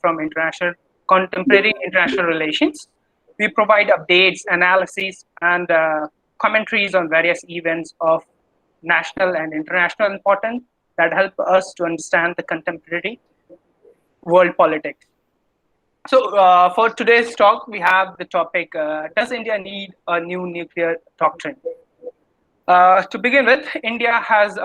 from contemporary international relations. We provide updates, analyses, and commentaries on various events of national and international importance that help us to understand the contemporary world politics. So, for today's talk, we have the topic: Does India need a new nuclear doctrine? To begin with, India's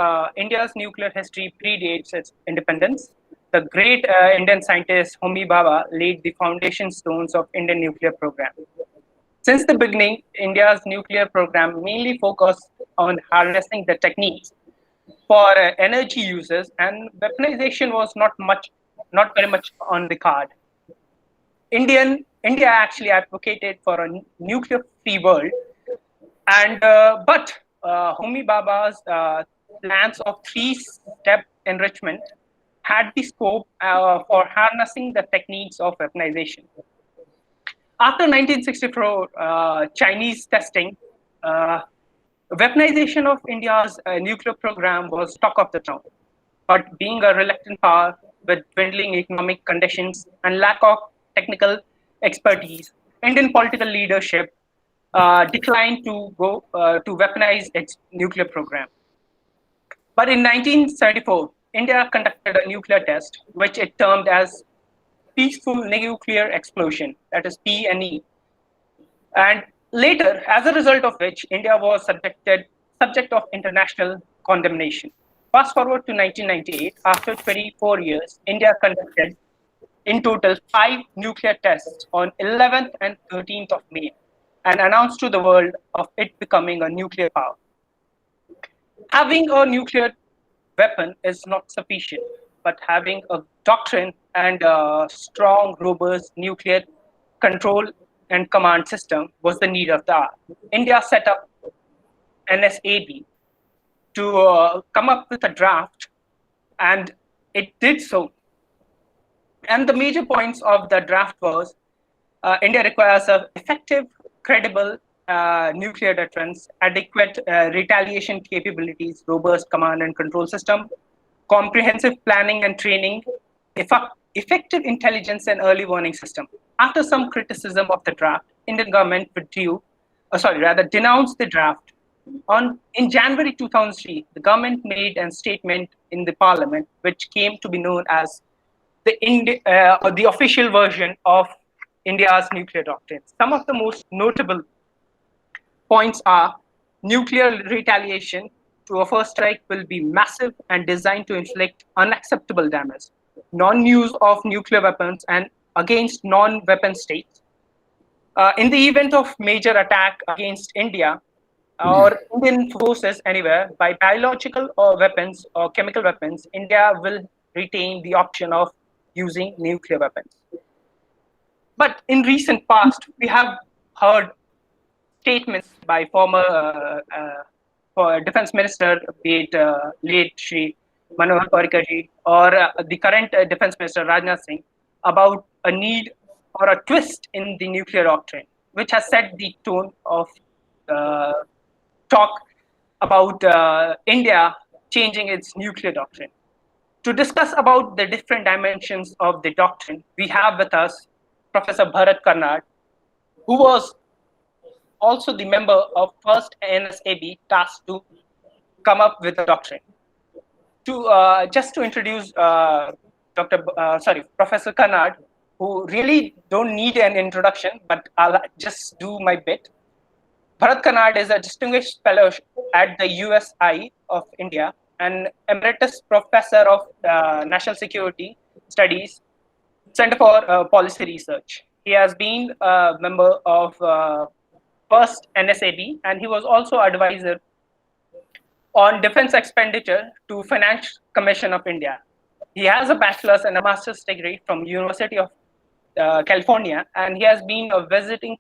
nuclear history predates its independence. The great Indian scientist Homi Bhabha laid the foundation stones of Indian nuclear program. Since the beginning, India's nuclear program mainly focused on harnessing the techniques for energy uses, and weaponization was not very much on the card. India actually advocated for a nuclear-free world, and but Homi Bhabha's plans of three-step enrichment had the scope for harnessing the techniques of weaponization. After 1964 Chinese testing, uh, weaponization of India's nuclear program was talk of the town. But being a reluctant power with dwindling economic conditions and lack of technical expertise, Indian political leadership declined to go to weaponize its nuclear program. But in 1974, India conducted a nuclear test, which it termed as peaceful nuclear explosion, that is PNE. And later, as a result of which, India was subject of international condemnation. Fast forward to 1998, after 24 years, India conducted in total 5 nuclear tests on 11th and 13th of May and announced to the world of it becoming a nuclear power. Having a nuclear weapon is not sufficient, but having a doctrine and a strong, robust nuclear control and command system was the need of the hour. India set up NSAB to come up with a draft, and it did so. And the major points of the draft was India requires an effective, credible nuclear deterrence, adequate retaliation capabilities, robust command and control system, comprehensive planning and training, effective intelligence and early warning system. After some criticism of the draft, Indian government denounced the draft. In January 2003, the government made a statement in the parliament, which came to be known as the official version of India's nuclear doctrine. Some of the most notable points are nuclear retaliation to a first strike will be massive and designed to inflict unacceptable damage. Non-use of nuclear weapons and against non-weapon states. In the event of major attack against India or Indian forces anywhere by biological or weapons or chemical weapons, India will retain the option of using nuclear weapons. But in recent past, we have heard statements by former defense minister, be it late Shri Manohar Parrikar ji or the current defense minister Rajnath Singh, about a need or a twist in the nuclear doctrine, which has set the tone of talk about India changing its nuclear doctrine. To discuss about the different dimensions of the doctrine, we have with us Professor Bharat Karnad, who was also the member of first NSAB tasked to come up with a doctrine. Just to introduce Professor Karnad, who really don't need an introduction, but I'll just do my bit. Bharat Karnad is a distinguished fellow at the USI of India, an Emeritus Professor of National Security Studies, Center for Policy Research. He has been a member of first NSAB, and he was also advisor on defense expenditure to Finance Commission of India. He has a bachelor's and a master's degree from University of California, and he has been a visiting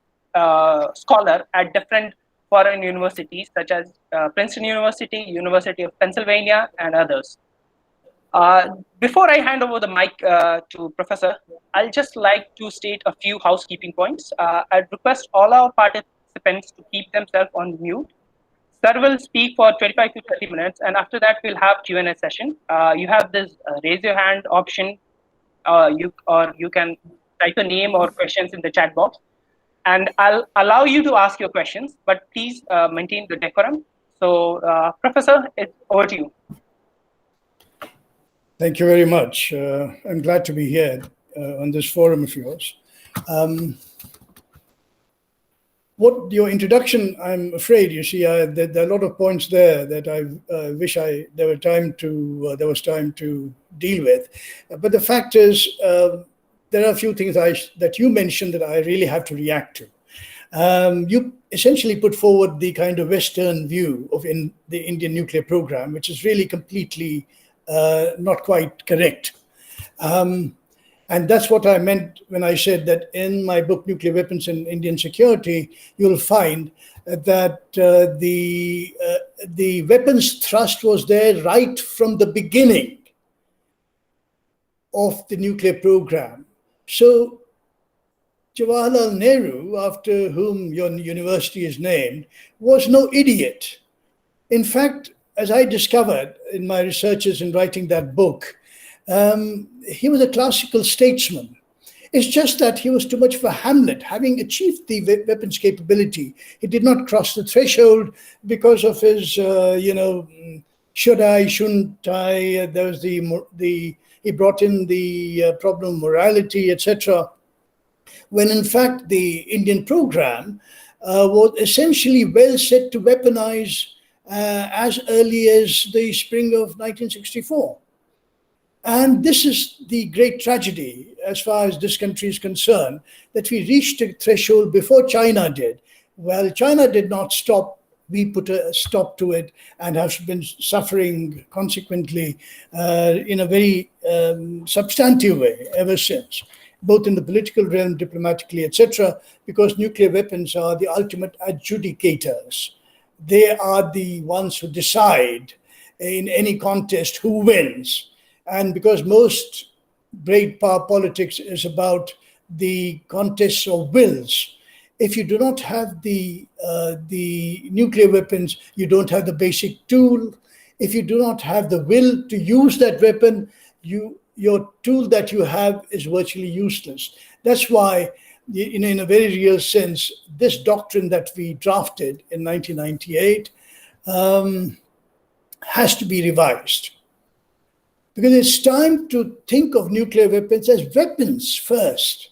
scholar at different foreign universities such as Princeton University, University of Pennsylvania, and others. Before I hand over the mic to Professor, I'll just like to state a few housekeeping points. I'd request all our participants to keep themselves on mute. Sir will speak for 25 to 30 minutes, and after that, we'll have Q&A session. You have this raise your hand option you can type a name or questions in the chat box, and I'll allow you to ask your questions, but please maintain the decorum. So, Professor, it's over to you. Thank you very much. I'm glad to be here on this forum of yours. What your introduction, I'm afraid, you see, there are a lot of points there that I wish there was time to deal with. But the fact is, there are a few things that you mentioned that I really have to react to. You essentially put forward the kind of Western view of the Indian nuclear program, which is really completely not quite correct. And that's what I meant when I said that in my book, Nuclear Weapons and Indian Security, you'll find that the weapons thrust was there right from the beginning of the nuclear program. So Jawaharlal Nehru, after whom your university is named, was no idiot. In fact, as I discovered in my researches in writing that book, he was a classical statesman. It's just that he was too much of a Hamlet. Having achieved the weapons capability, he did not cross the threshold because of his, should I, shouldn't I? There was he brought in the problem of morality, etc. When in fact the Indian program was essentially well set to weaponize as early as the spring of 1964. And this is the great tragedy, as far as this country is concerned, that we reached a threshold before China did. Well, China did not stop. We put a stop to it and have been suffering consequently in a very substantive way ever since, both in the political realm, diplomatically, etc., because nuclear weapons are the ultimate adjudicators. They are the ones who decide in any contest who wins. And because most great power politics is about the contests of wills, if you do not have the nuclear weapons, you don't have the basic tool. If you do not have the will to use that weapon, your tool that you have is virtually useless. That's why, in a very real sense, this doctrine that we drafted in 1998 has to be revised. Because it's time to think of nuclear weapons as weapons first.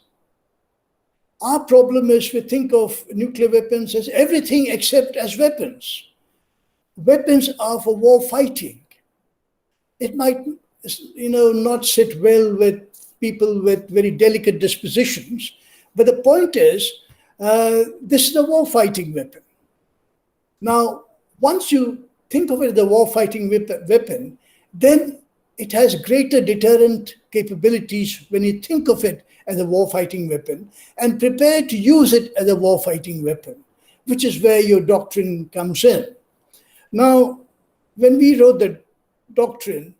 Our problem is we think of nuclear weapons as everything except as weapons. Weapons are for war fighting. It might, not sit well with people with very delicate dispositions, but the point is, this is a war fighting weapon. Now, once you think of it as a war fighting weapon, then it has greater deterrent capabilities when you think of it as a war-fighting weapon and prepare to use it as a war-fighting weapon, which is where your doctrine comes in. Now, when we wrote the doctrine,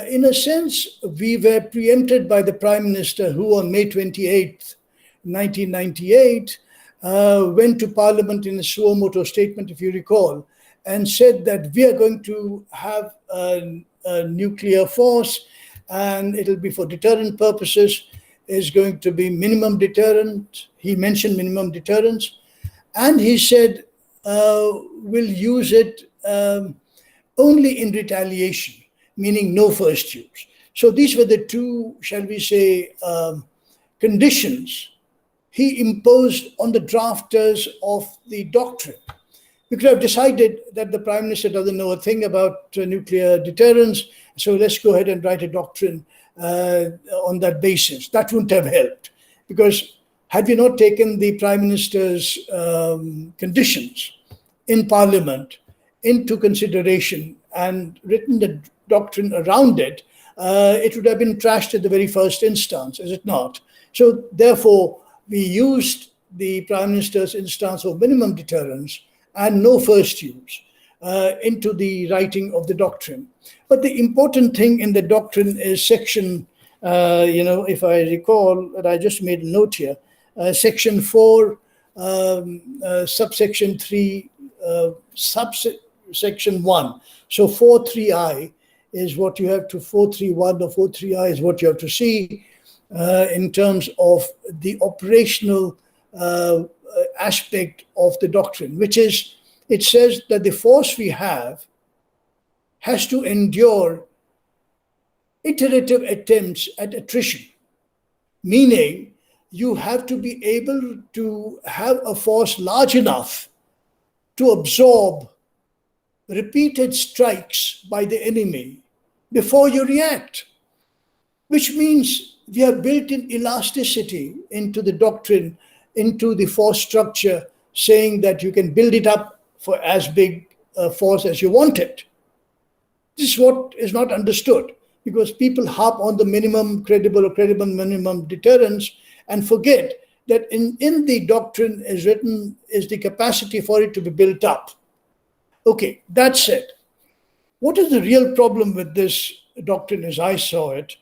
in a sense, we were preempted by the Prime Minister who on May 28th, 1998, went to Parliament in a suo motu statement, if you recall, and said that we are going to have a nuclear force and it'll be for deterrent purposes, is going to be minimum deterrent. He mentioned minimum deterrence. And he said, we'll use it only in retaliation, meaning no first use. So these were the two, shall we say, conditions he imposed on the drafters of the doctrine. We could have decided that the Prime Minister doesn't know a thing about nuclear deterrence, so let's go ahead and write a doctrine on that basis. That wouldn't have helped, because had we not taken the Prime Minister's conditions in Parliament into consideration and written the doctrine around it, it would have been trashed at the very first instance, is it not? So therefore, we used the Prime Minister's instance of minimum deterrence and no first use into the writing of the doctrine. But the important thing in the doctrine is section, if I recall, that I just made a note here, section 4, subsection 3, subsection 1. So 4.3i is what you have to, 4.3.1 or 4.3i is what you have to see. in terms of the operational aspect of the doctrine, which is, it says that the force we have has to endure iterative attempts at attrition, meaning you have to be able to have a force large enough to absorb repeated strikes by the enemy before you react, which means we have built in elasticity into the doctrine, into the force structure, saying that you can build it up for as big a force as you want it. This is what is not understood, because people harp on the minimum credible or credible minimum deterrence and forget that in the doctrine is written is the capacity for it to be built up. Okay, that said, what is the real problem with this doctrine as I saw it?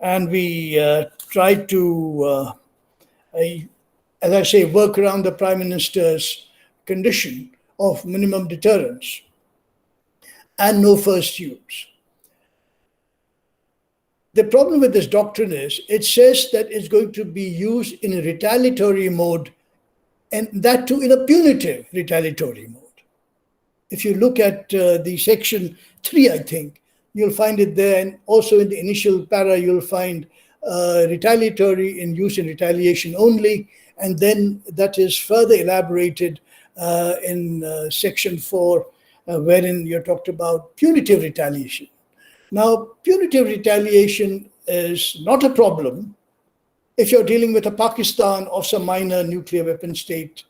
And we tried to, as I say, work around the Prime Minister's condition of minimum deterrence and no first use. The problem with this doctrine is it says that it's going to be used in a retaliatory mode, and that too in a punitive retaliatory mode. If you look at the section 3, I think, you'll find it there, and also in the initial para, you'll find retaliatory in use in retaliation only, and then that is further elaborated in section 4, wherein you're talked about punitive retaliation. Now, punitive retaliation is not a problem if you're dealing with a Pakistan or some minor nuclear weapon state,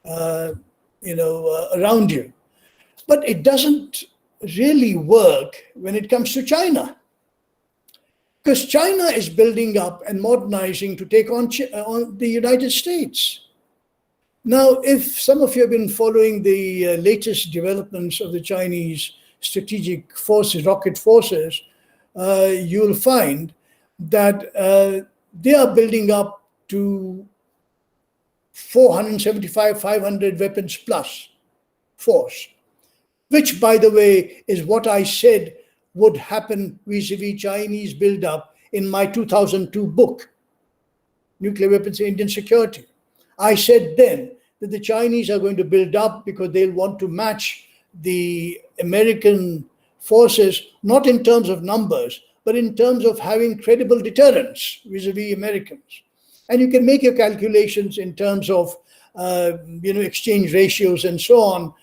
around you. But it doesn't really work when it comes to China, because China is building up and modernizing to take on the United States. Now, if some of you have been following the latest developments of the Chinese strategic forces, rocket forces, you'll find that they are building up to 475, 500 weapons plus force, which, by the way, is what I said would happen vis-a-vis Chinese build-up in my 2002 book, Nuclear Weapons and Indian Security. I said then that the Chinese are going to build up because they'll want to match the American forces, not in terms of numbers, but in terms of having credible deterrence vis-a-vis Americans. And you can make your calculations in terms of exchange ratios and so on,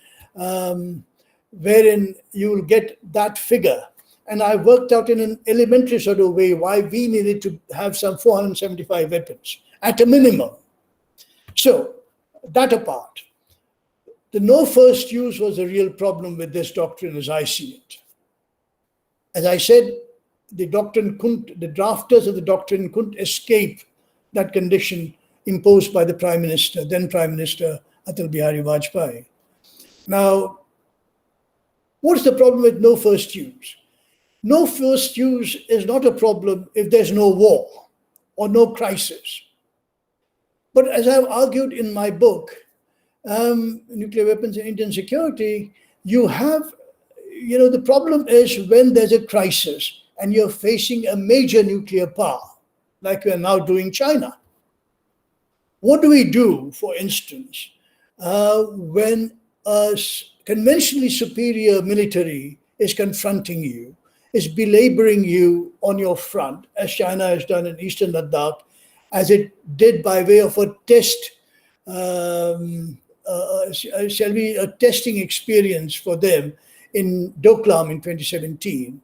wherein you will get that figure. And I worked out in an elementary sort of way why we needed to have some 475 weapons at a minimum. So, that apart, the no first use was a real problem with this doctrine as I see it. As I said, the drafters of the doctrine couldn't escape that condition imposed by the Prime Minister, then Prime Minister Atal Bihari Vajpayee. Now, what's the problem with no first use? No first use is not a problem if there's no war or no crisis. But as I've argued in my book, Nuclear Weapons and Indian Security, you have, the problem is when there's a crisis and you're facing a major nuclear power, like we are now doing China. What do we do, for instance, when a conventionally superior military is confronting you, is belaboring you on your front, as China has done in Eastern Ladakh, as it did by way of a test, a testing experience for them in Doklam in 2017,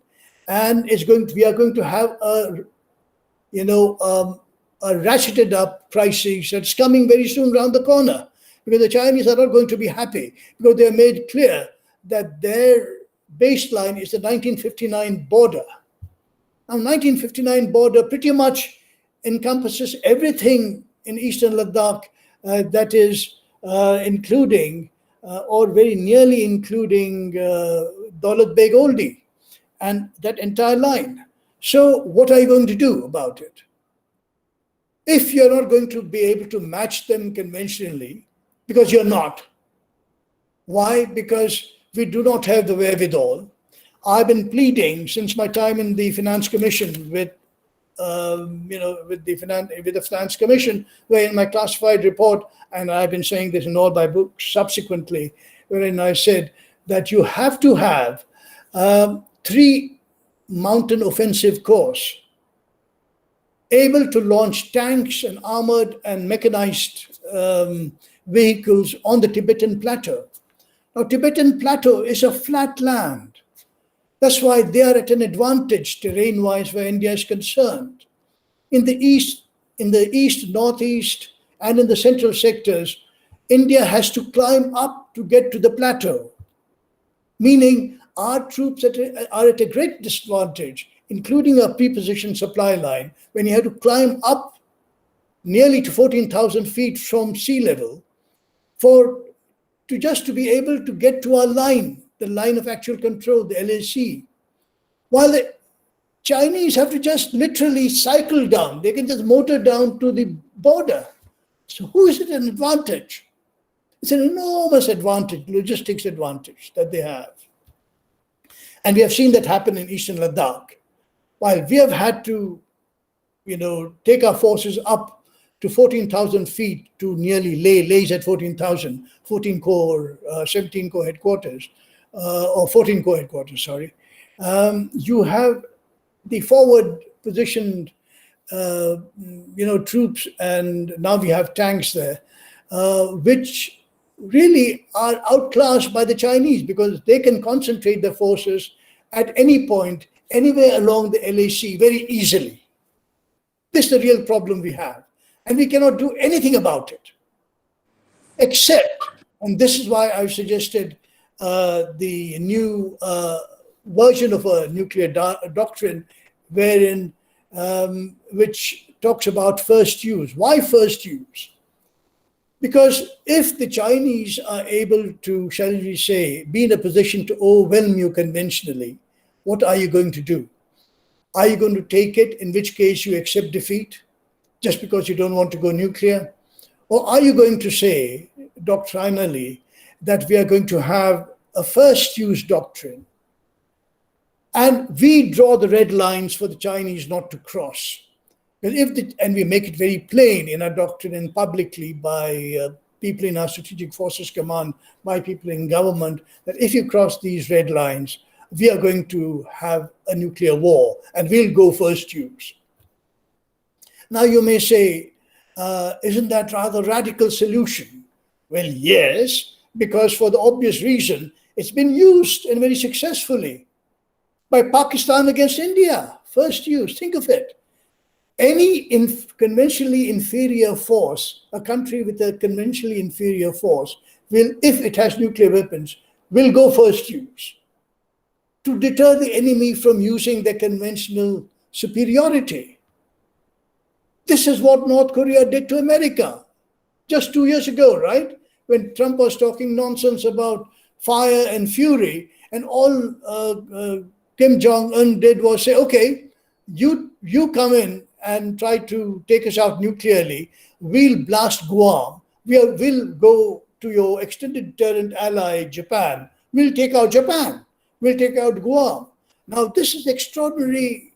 and we are going to have a ratcheted up crisis that's coming very soon around the corner, because the Chinese are not going to be happy because they have made clear that their baseline is the 1959 border. Now, 1959 border pretty much encompasses everything in Eastern Ladakh that is including or very nearly including Daulat Beg Oldi and that entire line. So what are you going to do about it? If you're not going to be able to match them conventionally, because you're not. Why? Because we do not have the wherewithal. I've been pleading since my time in the Finance Commission with with the Finance Commission, where in my classified report, and I've been saying this in all my books subsequently, wherein I said that you have to have 3 mountain offensive corps able to launch tanks and armored and mechanized vehicles on the Tibetan plateau. Now, Tibetan plateau is a flat land. That's why they are at an advantage terrain-wise where India is concerned. In the east, northeast, and in the central sectors, India has to climb up to get to the plateau, meaning our troops are at a great disadvantage, including a prepositioned supply line, when you have to climb up nearly to 14,000 feet from sea level to be able to get to our line, the line of actual control, the LAC. While the Chinese have to just literally cycle down. They can just motor down to the border. So who is it an advantage? It's an enormous advantage, logistics advantage that they have. And we have seen that happen in eastern Ladakh. While we have had to, take our forces up to 14,000 feet to nearly Lay's at 14,000, 14 Corps, 17 Corps headquarters, or 14 Corps headquarters, sorry. You have the forward positioned, troops, and now we have tanks there, which really are outclassed by the Chinese because they can concentrate their forces at any point, anywhere along the LAC very easily. This is the real problem we have. And we cannot do anything about it, except, and this is why I suggested the new version of a nuclear doctrine, wherein which talks about first use. Why first use? Because if the Chinese are able to, shall we say, be in a position to overwhelm you conventionally, what are you going to do? Are you going to take it, in which case you accept defeat just because you don't want to go nuclear? Or are you going to say, doctrinally, that we are going to have a first use doctrine, and we draw the red lines for the Chinese not to cross? And we make it very plain in our doctrine and publicly by people in our Strategic Forces Command, by people in government, that if you cross these red lines, we are going to have a nuclear war and we'll go first use. Now you may say, isn't that rather radical solution? Well, yes, because for the obvious reason, it's been used and very successfully by Pakistan against India. First use, think of it. Any conventionally inferior force, a country with a conventionally inferior force, will, if it has nuclear weapons, will go first use to deter the enemy from using their conventional superiority. This is what North Korea did to America just 2 years ago, right? When Trump was talking nonsense about fire and fury, and all Kim Jong-un did was say, okay, you come in and try to take us out nuclearly, we'll blast Guam, we'll go to your extended deterrent ally, Japan, we'll take out Japan, we'll take out Guam. Now, this is extraordinary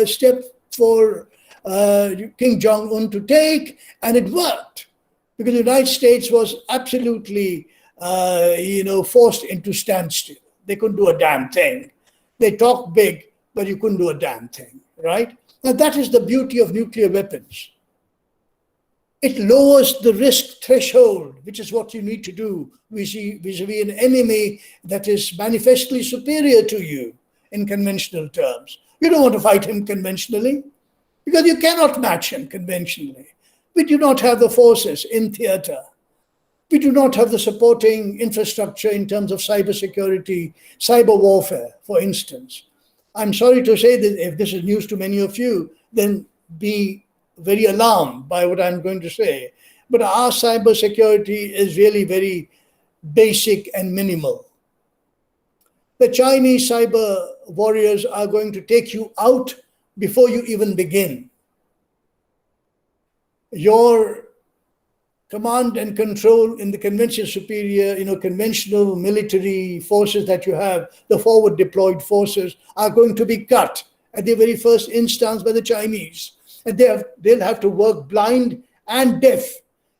step for Kim Jong-un to take, and it worked because the United States was absolutely, forced into standstill. They couldn't do a damn thing. They talked big, but you couldn't do a damn thing, right? Now, that is the beauty of nuclear weapons. It lowers the risk threshold, which is what you need to do vis-a-vis an enemy that is manifestly superior to you in conventional terms. You don't want to fight him conventionally because you cannot match him conventionally. We do not have the forces in theater. We do not have the supporting infrastructure in terms of cybersecurity, cyber warfare, for instance. I'm sorry to say that if this is news to many of you, then be very alarmed by what I'm going to say. But our cybersecurity is really very basic and minimal. The Chinese cyber warriors are going to take you out before you even begin. Your command and control in the conventional superior, conventional military forces that you have, the forward deployed forces, are going to be cut at the very first instance by the Chinese. And they'll have to work blind and deaf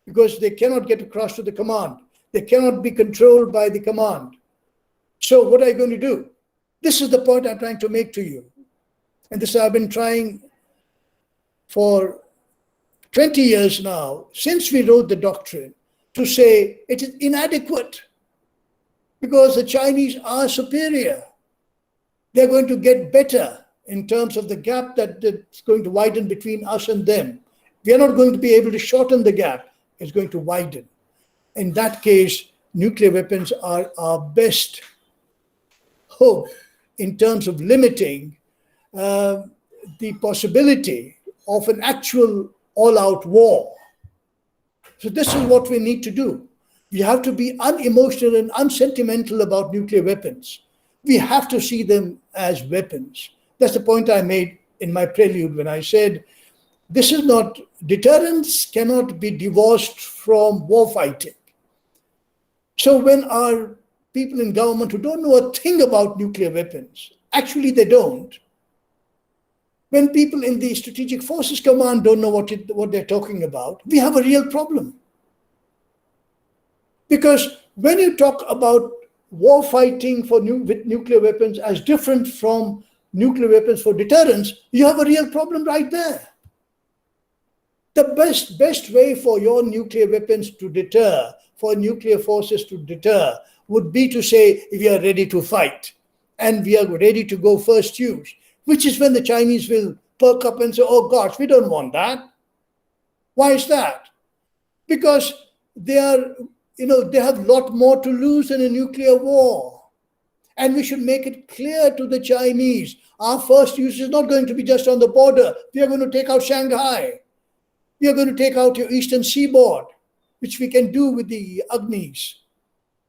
because they cannot get across to the command. They cannot be controlled by the command. So what are you going to do? This is the point I'm trying to make to you. And this I've been trying for 20 years now, since we wrote the doctrine, to say it is inadequate because the Chinese are superior. They're going to get better in terms of the gap that's going to widen between us and them. We are not going to be able to shorten the gap. It's going to widen. In that case, nuclear weapons are our best hope in terms of limiting the possibility of an actual all-out war. So this is what we need to do. We have to be unemotional and unsentimental about nuclear weapons. We have to see them as weapons. That's the point I made in my prelude when I said, this is not, deterrence cannot be divorced from war fighting. So when our people in government who don't know a thing about nuclear weapons, actually they don't, when people in the Strategic Forces Command don't know what they're talking about, we have a real problem. Because when you talk about war fighting with nuclear weapons as different from nuclear weapons for deterrence, you have a real problem right there. The best way for your nuclear weapons to deter, for nuclear forces to deter, would be to say, we are ready to fight and we are ready to go first use, which is when the Chinese will perk up and say, oh gosh, we don't want that. Why is that? Because they have a lot more to lose in a nuclear war. And we should make it clear to the Chinese, our first use is not going to be just on the border. We are going to take out Shanghai. We are going to take out your eastern seaboard, which we can do with the Agnis.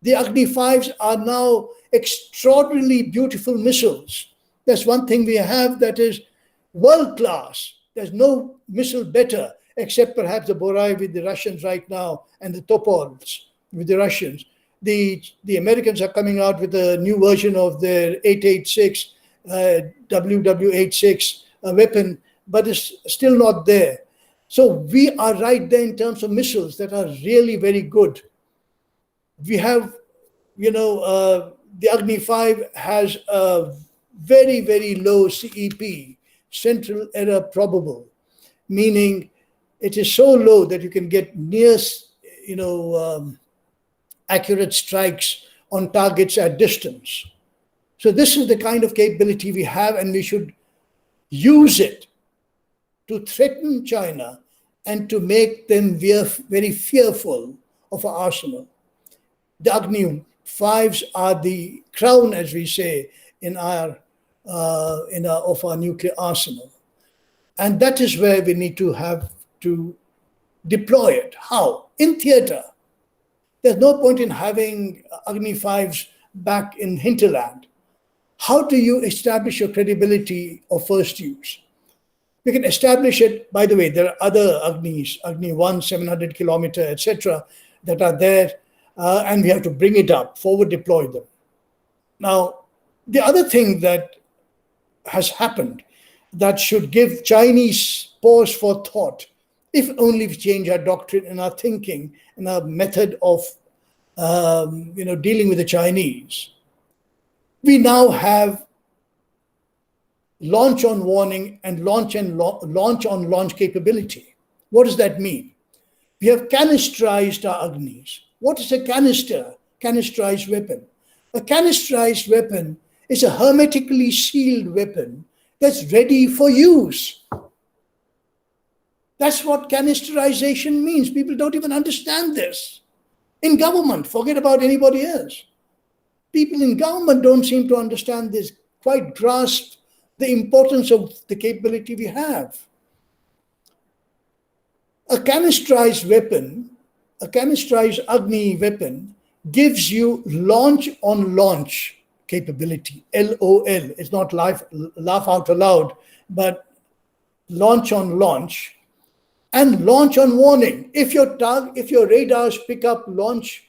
The Agni 5s are now extraordinarily beautiful missiles. That's one thing we have that is world class. There's no missile better, except perhaps the Borai with the Russians right now and the Topols with the Russians. The Americans are coming out with a new version of their 886, WW86 weapon, but it's still not there. So we are right there in terms of missiles that are really very good. We have, the Agni 5 has a very, very low CEP, central error probable, meaning it is so low that you can get near, accurate strikes on targets at distance. So this is the kind of capability we have, and we should use it to threaten China and to make them very fearful of our arsenal. The Agni 5s are the crown, as we say, of our nuclear arsenal. And that is where we need to have to deploy it. How? In theater. There's no point in having Agni 5s back in hinterland. How do you establish your credibility of first use? We can establish it, by the way, there are other Agnis, Agni 1, 700 kilometer, etc., that are there, and we have to bring it up, forward deploy them. Now, the other thing that has happened that should give Chinese pause for thought, if only we change our doctrine and our thinking and our method of dealing with the Chinese. We now have launch on warning and launch on launch capability. What does that mean? We have canisterized our Agnis. What is a canisterized weapon? A canisterized weapon is a hermetically sealed weapon that's ready for use. That's what canisterization means. People don't even understand this. In government, forget about anybody else. People in government don't seem to understand this, quite grasp the importance of the capability we have. A canisterized weapon, a canisterized Agni weapon, gives you launch on launch capability, LOL. It's not laugh out aloud, but launch on launch, and launch on warning. If your radars pick up launch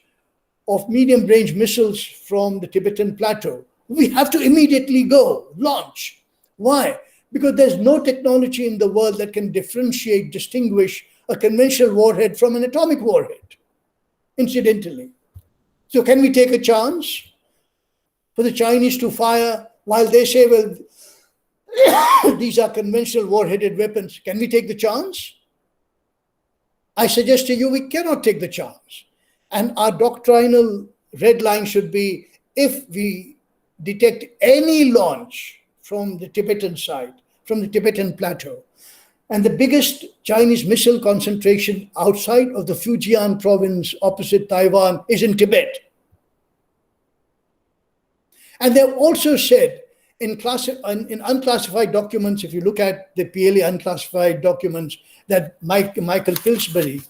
of medium-range missiles from the Tibetan plateau, we have to immediately go launch. Why? because there's no technology in the world that can differentiate, distinguish a conventional warhead from an atomic warhead, incidentally. So can we take a chance for the Chinese to fire while they say, well, these are conventional warheaded weapons? Can we take the chance? I suggest to you we cannot take the chance. And our doctrinal red line should be, if we detect any launch from the Tibetan side, from the Tibetan plateau, and the biggest Chinese missile concentration outside of the Fujian province opposite Taiwan is in Tibet. And they've also said in unclassified documents, if you look at the PLA unclassified documents that Michael Pillsbury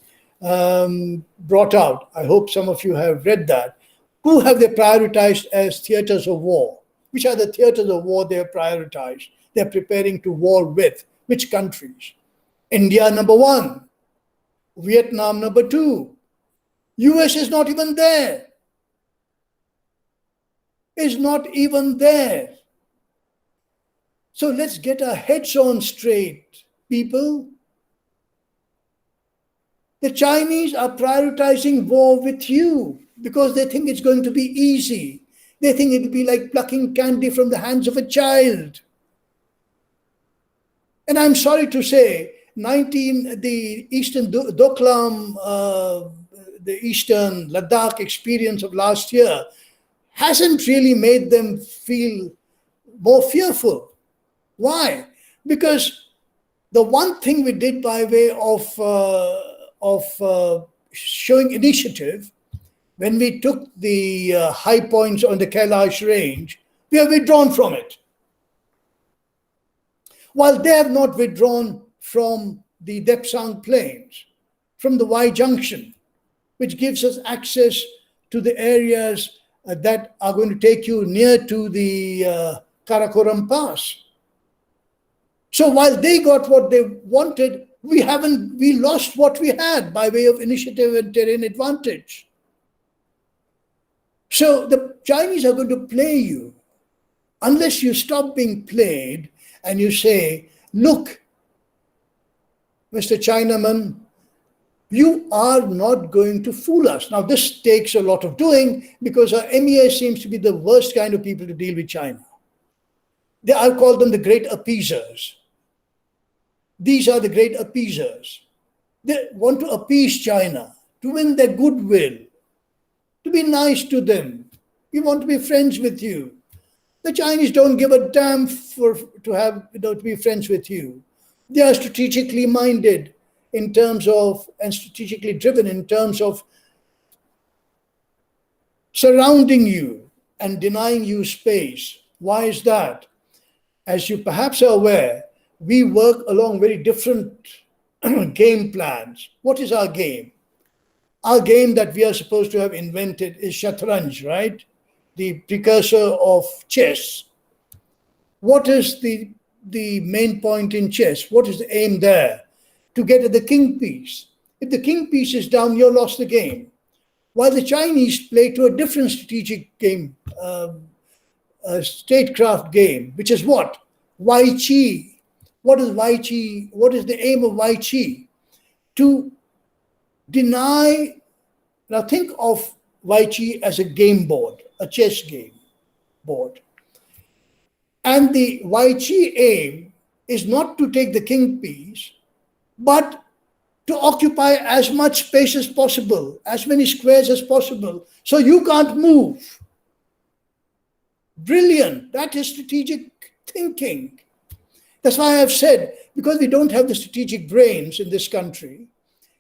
brought out, I hope some of you have read that, who have they prioritized as theaters of war? Which are the theaters of war they have prioritized? They're preparing to war with. Which countries? India, number 1. Vietnam, number 2. US is not even there. Is not even there. So let's get our heads on straight, people. The Chinese are prioritizing war with you because they think it's going to be easy. They think it will be like plucking candy from the hands of a child. And I'm sorry to say, the Eastern Doklam, the Eastern Ladakh experience of last year hasn't really made them feel more fearful. Why? Because the one thing we did by way of showing initiative, when we took the high points on the Kailash range, we have withdrawn from it. While they have not withdrawn from the Depsang Plains, from the Y Junction, which gives us access to the areas that are going to take you near to the Karakoram Pass. So while they got what they wanted, we lost what we had by way of initiative and terrain advantage. So the Chinese are going to play you unless you stop being played and you say, look, Mr. Chinaman, you are not going to fool us. Now, this takes a lot of doing because our MEA seems to be the worst kind of people to deal with China. I call them the great appeasers. These are the great appeasers. They want to appease China, to win their goodwill, to be nice to them. We want to be friends with you. The Chinese don't give a damn to be friends with you. They are strategically minded in terms of, and strategically driven in terms of surrounding you and denying you space. Why is that? As you perhaps are aware, we work along very different game plans. What is our game? Our game that we are supposed to have invented is Shatranj, right? The precursor of chess. What is the main point in chess? What is the aim there? To get at the king piece. If the king piece is down, you're lost the game. While the Chinese play to a different strategic game, a statecraft game, which is what? Wai Chi. What is Wai Chi? What is the aim of Wai Chi? To deny. Now think of Wai Chi as a game board, a chess game board. And the Wai Chi aim is not to take the king piece, but to occupy as much space as possible, as many squares as possible, so you can't move. Brilliant. That is strategic thinking. That's why I've said, because we don't have the strategic brains in this country,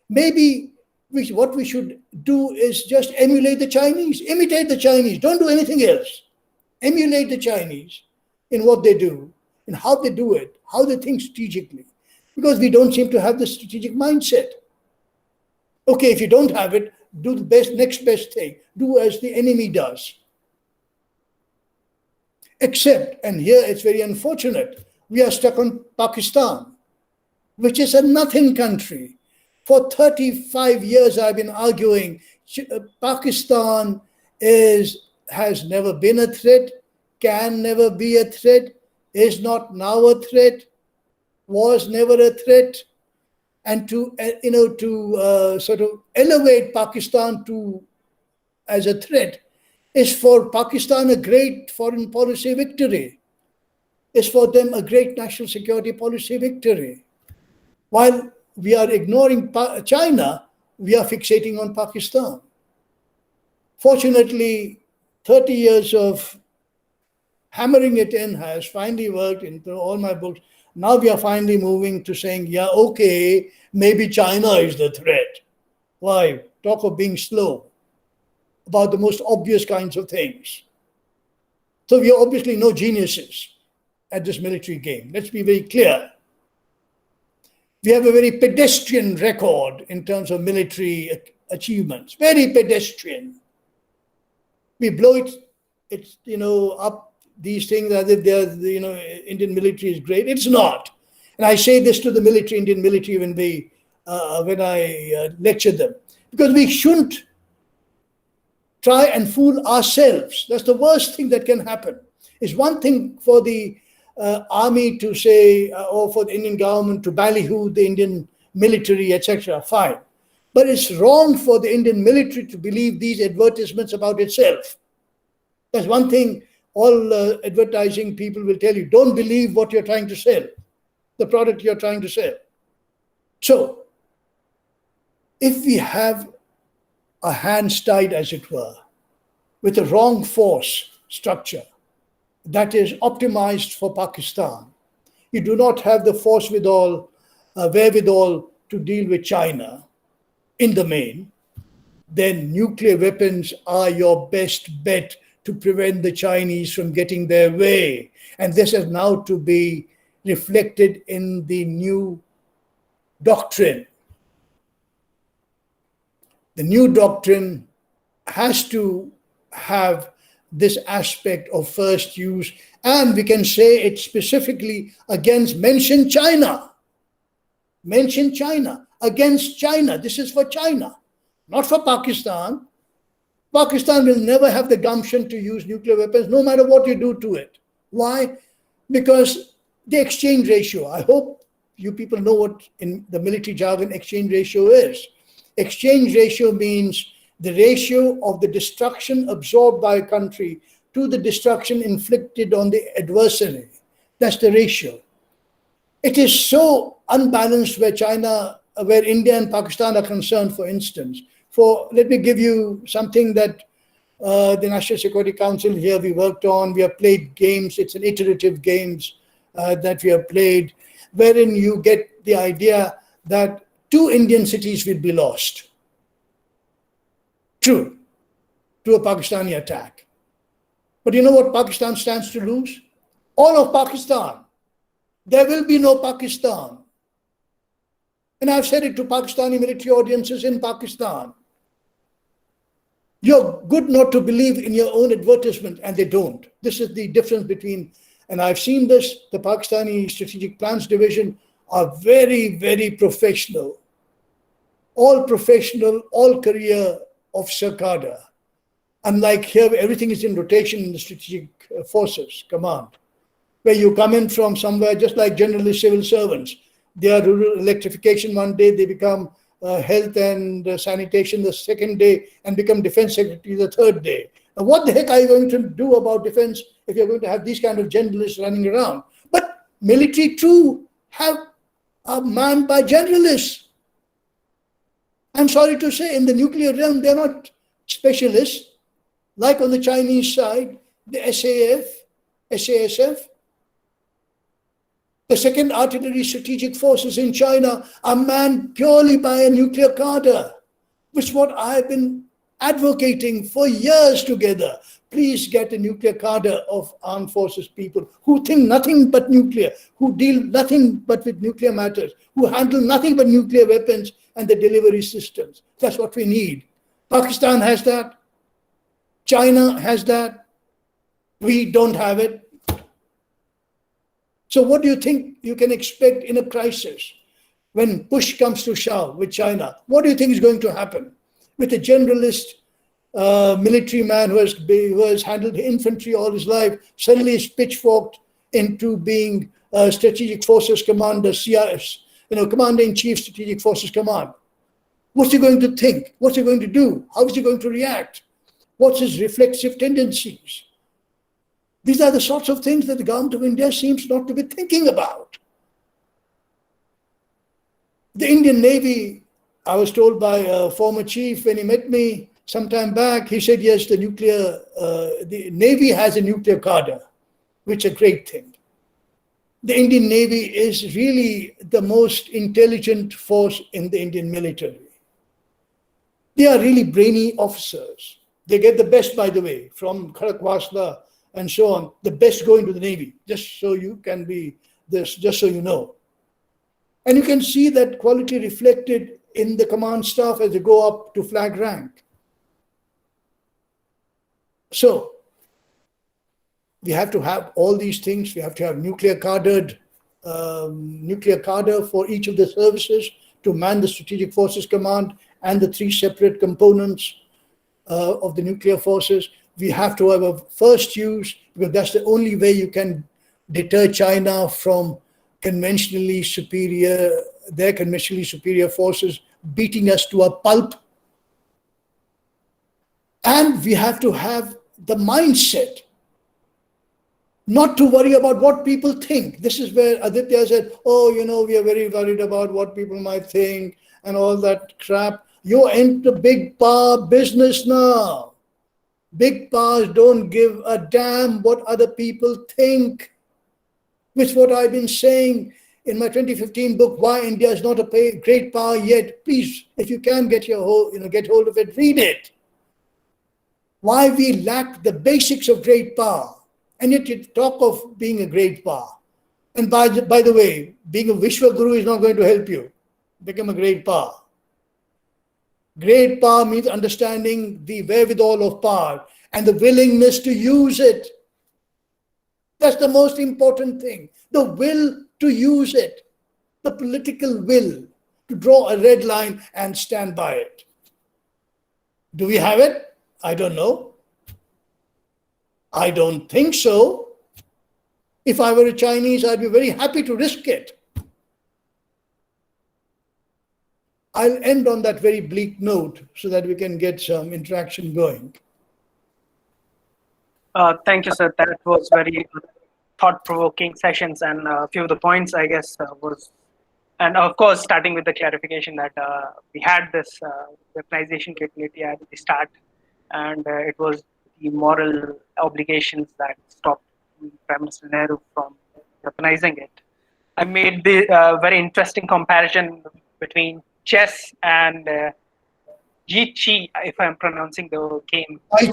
maybe what we should do is just emulate the Chinese, imitate the Chinese, don't do anything else. Emulate the Chinese in what they do, in how they do it, how they think strategically, because we don't seem to have the strategic mindset. Okay, if you don't have it, do the next best thing. Do as the enemy does. Except, and here it's very unfortunate, we are stuck on Pakistan, which is a nothing country. For 35 years, I've been arguing Pakistan has never been a threat, can never be a threat, is not now a threat, was never a threat, and to sort of elevate Pakistan to as a threat is for Pakistan a great foreign policy victory, is for them a great national security policy victory. While we are ignoring China, we are fixating on Pakistan. Fortunately, 30 years of hammering it in has finally worked into all my books. Now we are finally moving to saying, yeah, okay, maybe China is the threat. Why? Talk of being slow about the most obvious kinds of things. So we are obviously no geniuses at this military game. Let's be very clear. We have a very pedestrian record in terms of military achievements. Very pedestrian. We blow it's up these things as if Indian military is great. It's not. And I say this to the military, Indian military, when I lecture them, because we shouldn't try and fool ourselves. That's the worst thing that can happen. It's one thing for the army to say, or for the Indian government to ballyhoo the Indian military, etc. Fine. But it's wrong for the Indian military to believe these advertisements about itself. That's one thing all advertising people will tell you. Don't believe what you're trying to sell, the product you're trying to sell. So, if we have our hands tied, as it were, with a wrong force structure that is optimized for Pakistan, you do not have the wherewithal to deal with China in the main, then nuclear weapons are your best bet to prevent the Chinese from getting their way. And this is now to be reflected in the new doctrine. The new doctrine has to have this aspect of first use, and we can say it specifically mention China. Mention China, against China. This is for China, not for Pakistan. Pakistan will never have the gumption to use nuclear weapons, no matter what you do to it. Why? Because the exchange ratio, I hope you people know what in the military jargon exchange ratio is. Exchange ratio means the ratio of the destruction absorbed by a country to the destruction inflicted on the adversary. That's the ratio. It is so unbalanced where India and Pakistan are concerned, for instance. Let me give you something that the National Security Council here we worked on. We have played games. It's an iterative games that we have played, wherein you get the idea that 2 Indian cities will be lost. True, to a Pakistani attack. But you know what Pakistan stands to lose? All of Pakistan. There will be no Pakistan. And I've said it to Pakistani military audiences in Pakistan. You're good not to believe in your own advertisement, and they don't. This is the difference between, and I've seen this, the Pakistani Strategic Plans Division are very, very professional. All professional, all career officer cadre. Unlike here, where everything is in rotation in the Strategic Forces Command, where you come in from somewhere just like generalist civil servants. They are rural electrification one day, they become health and sanitation the second day, and become defense secretary the third day. Now, what the heck are you going to do about defense if you're going to have these kind of generalists running around? But military too are manned by generalists. I'm sorry to say, in the nuclear realm, they're not specialists. Like on the Chinese side, the SASF, the Second Artillery Strategic Forces in China are manned purely by a nuclear cadre, which is what I've been advocating for years together. Please get a nuclear cadre of armed forces people who think nothing but nuclear, who deal nothing but with nuclear matters, who handle nothing but nuclear weapons and the delivery systems. That's what we need. Pakistan has that. China has that. We don't have it. So what do you think you can expect in a crisis when push comes to shove with China? What do you think is going to happen with a generalist military man who has handled infantry all his life, suddenly is pitchforked into being Strategic Forces Commander, CIS, Commander-in-Chief, Strategic Forces Command. What's he going to think? What's he going to do? How is he going to react? What's his reflexive tendencies? These are the sorts of things that the government of India seems not to be thinking about. The Indian Navy, I was told by a former chief when he met me some time back, he said, yes, the Navy has a nuclear cadre, which is a great thing. The Indian Navy is really the most intelligent force in the Indian military. They are really brainy officers. They get the best, by the way, from Khadakwasla and so on, the best go into the Navy, just so you can be this, just so you know. And you can see that quality reflected in the command staff as they go up to flag rank. So, we have to have all these things. We have to have nuclear cadre for each of the services to man the Strategic Forces Command and the 3 separate components of the nuclear forces. We have to have a first use, because that's the only way you can deter China from their conventionally superior forces beating us to a pulp. And we have to have the mindset not to worry about what people think. This is where Aditya said, oh, we are very worried about what people might think and all that crap. You're into big power business now. Big powers don't give a damn what other people think. Which is what I've been saying in my 2015 book, Why India is Not a Great Power Yet. Please, if you can get hold of it, read it. Why we lack the basics of great power. And yet you talk of being a great power. And by the way, being a Vishwa Guru is not going to help you become a great power. Great power means understanding the wherewithal of power and the willingness to use it. That's the most important thing. The will to use it. The political will to draw a red line and stand by it. Do we have it? I don't know. I don't think so. If I were a Chinese, I'd be very happy to risk it. I'll end on that very bleak note so that we can get some interaction going. Thank you, sir. That was very thought-provoking sessions, and a few of the points, I guess, was, and of course, starting with the clarification that we had this weaponization capability at the start, and it was the moral obligations that stopped Prime Minister Nehru from weaponizing it. I made the very interesting comparison between chess and Ji Chi, if I'm pronouncing the game. Wai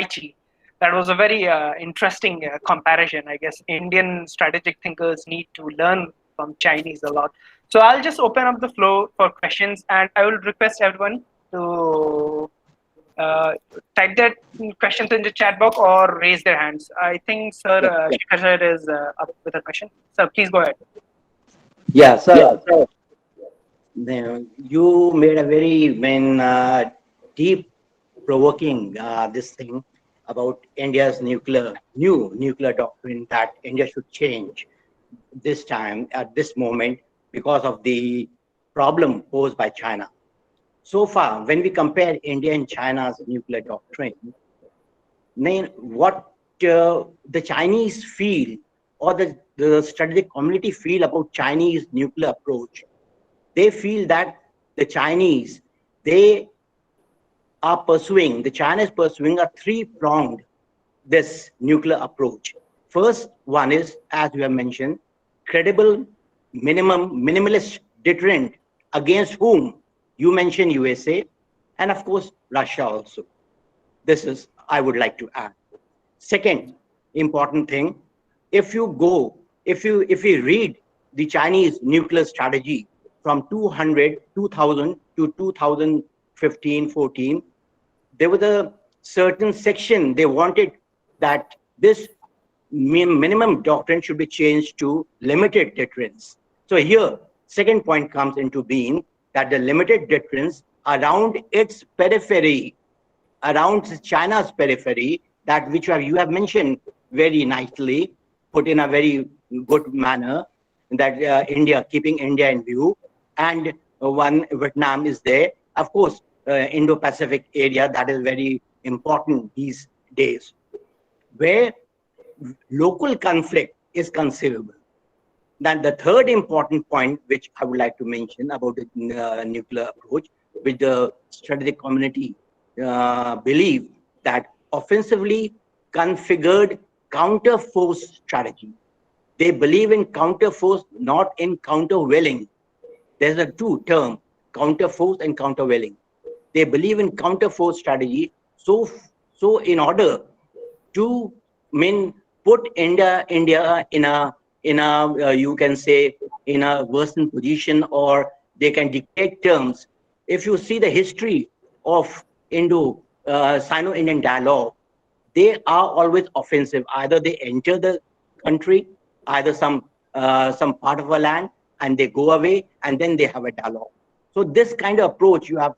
Chi. That was a very interesting comparison. I guess Indian strategic thinkers need to learn from Chinese a lot. So I'll just open up the floor for questions, and I will request everyone to type their questions in the chat box or raise their hands. I think Sir Shikhar sir is up with a question. Sir, please go ahead. Yeah, sir. You made a very deep provoking this thing about India's new nuclear doctrine that India should change this time at this moment because of the problem posed by China. So far, when we compare India and China's nuclear doctrine, then what the Chinese feel or the strategic community feel about Chinese nuclear approach, they feel that the Chinese, China is pursuing a 3-pronged this nuclear approach. First one is, as you have mentioned, credible minimalist deterrent against whom you mentioned USA and of course Russia also. This is, I would like to add. Second important thing, if you read the Chinese nuclear strategy from 2000 to 2015-14, there was a certain section they wanted that this minimum doctrine should be changed to limited deterrence. So here, second point comes into being that the limited deterrence around its periphery, around China's periphery, that which you have mentioned, very nicely, put in a very good manner, that India, keeping India in view, and one Vietnam is there. Of course, Indo-Pacific area, that is very important these days, where local conflict is conceivable. Then the third important point, which I would like to mention about the nuclear approach, which the strategic community believe that offensively configured counterforce strategy. They believe in counterforce, not in countervailing. There's a two term, counterforce and countervailing. They believe in counterforce strategy. So in order to put India in a you can say in a worsened position, or they can dictate terms. If you see the history of Sino-Indian dialogue, they are always offensive. Either they enter the country, either some part of a land, and they go away, and then they have a dialogue. So this kind of approach you are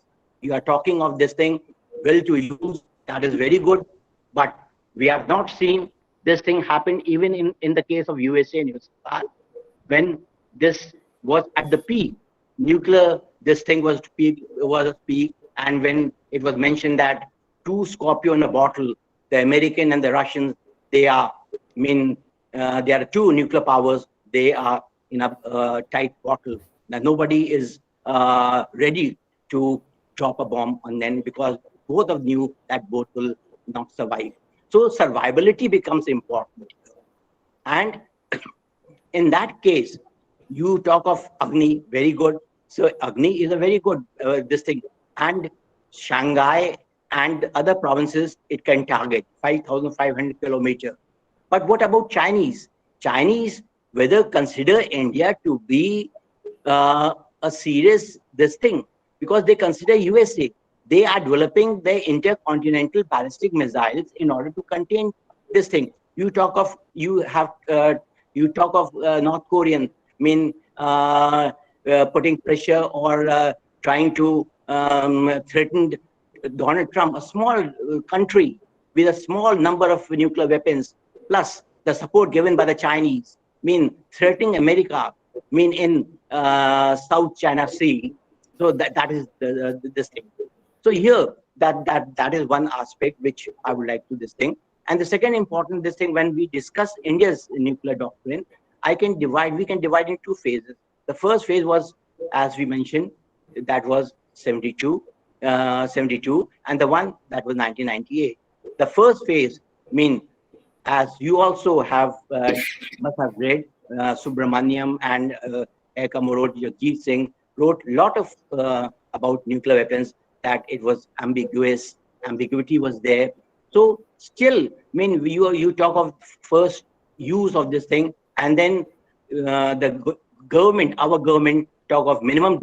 talking of, this thing, will to use, that is very good, but we have not seen this thing happen even in the case of USA and USSR, when this was at the peak. Nuclear, this thing was a peak, and when it was mentioned that two Scorpio in a bottle, the American and the Russians, they are, there are two nuclear powers, they are in a tight bottle. Now nobody is ready to drop a bomb on them, because both of knew that both will not survive. So survivability becomes important. And in that case, you talk of Agni, very good. So Agni is a very good this thing. And Shanghai and other provinces, it can target 5,500 kilometers. But what about Chinese? Chinese, whether consider India to be a serious this thing, because they consider USA. They are developing their intercontinental ballistic missiles in order to contain this thing. You talk of North Korean, putting pressure or trying to threaten Donald Trump, a small country with a small number of nuclear weapons, plus the support given by the Chinese, threatening America, in South China Sea. So that is this thing. So here, that is one aspect which I would like to this thing. And the second important this thing, when we discuss India's nuclear doctrine, we can divide in two phases. The first phase was, as we mentioned, that was 72, and the one that was 1998. The first phase, as you also have must have read, Subramaniam and Ekamurot Jagjit Singh wrote a lot of about nuclear weapons, that it was ambiguous, ambiguity was there. So still, you talk of first use of this thing, and then the government, our government, talk of minimum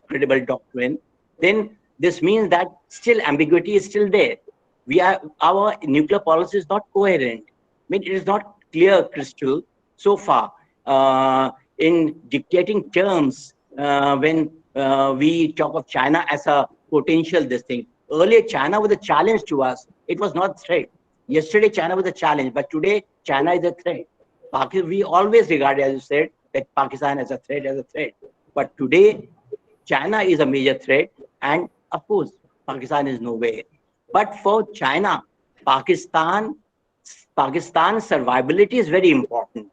credible doctrine. Then this means that still ambiguity is still there. Our nuclear policy is not coherent. It is not clear crystal so far in dictating terms when we talk of China as a potential this thing. Earlier, China was a challenge to us. It was not a threat. Yesterday, China was a challenge, but today, China is a threat. We always regard, as you said, that Pakistan as a threat. But today, China is a major threat, and of course, Pakistan is nowhere. But for China, Pakistan's survivability is very important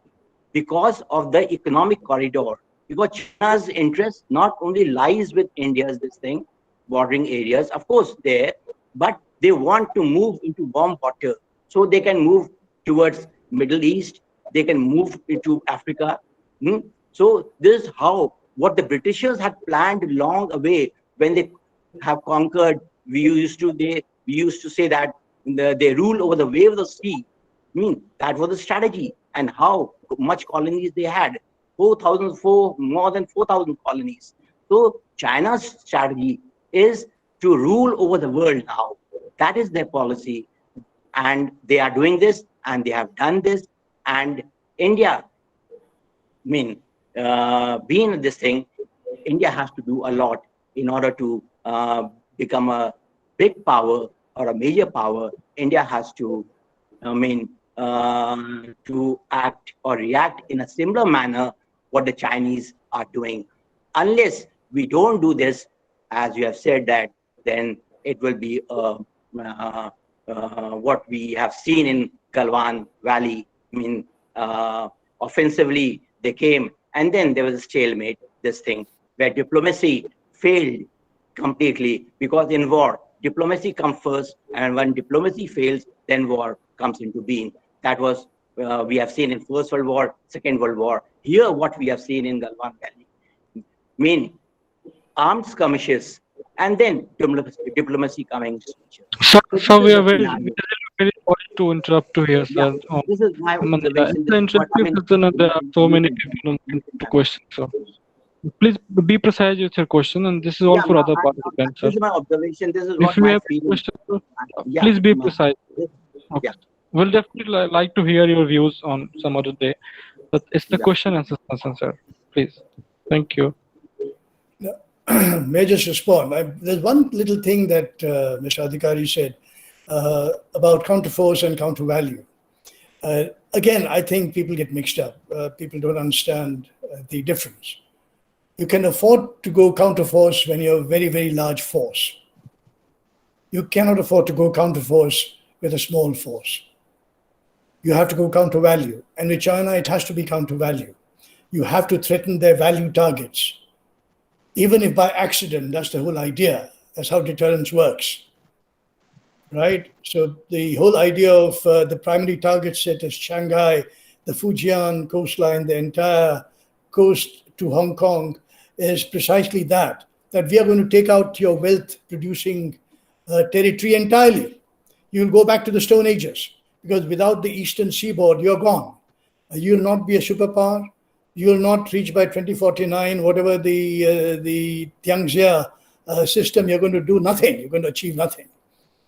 because of the economic corridor. Because China's interest not only lies with India's this thing, bordering areas, of course, there, but they want to move into warm water, so they can move towards Middle East, they can move into Africa. So this is how, what the Britishers had planned long away when they have conquered. We used to say that they rule over the wave of the sea. That was the strategy, and how much colonies they had. More than 4,000 colonies. So China's strategy is to rule over the world now. That is their policy, and they are doing this, and they have done this. And India, being this thing, India has to do a lot in order to become a big power or a major power. India has to, to act or react in a similar manner what the Chinese are doing. Unless we don't do this, as you have said, that then it will be what we have seen in Galwan Valley. I mean, offensively they came, and then there was a stalemate. This thing where diplomacy failed completely, because in war diplomacy comes first, and when diplomacy fails, then war comes into being. That was we have seen in First World War, Second World War. Here, what we have seen in Galwan Valley, mean armed skirmishes, and then diplomacy coming. So we are very sorry to interrupt to here, Yeah, sir. this is my observation. It's This is what I interruptive mean. session and there are so many people to question. So please be precise with your question, and this is all Yeah, for other participants, sir. this is my observation. This is If what you my have feeling. question, Yeah, please be precise. Okay. yeah, We'll definitely like to hear your views on some other day. But it's the yeah. question and answer, sir. Please. Thank you. May I just respond? There's one little thing that Mr. Adhikari said about counterforce and countervalue. Again, I think people get mixed up. People don't understand the difference. You can afford to go counterforce when you're a very, very large force. You cannot afford to go counterforce with a small force. You have to go countervalue. And with China, it has to be countervalue. You have to threaten their value targets. Even if by accident, that's the whole idea. That's how deterrence works, right? So the whole idea of the primary target set as Shanghai, the Fujian coastline, the entire coast to Hong Kong is precisely that we are going to take out your wealth-producing territory entirely. You'll go back to the Stone Ages, because without the eastern seaboard, you're gone. You'll not be a superpower. You'll not reach by 2049 whatever the Tianxia system. You're going to do nothing. You're going to achieve nothing.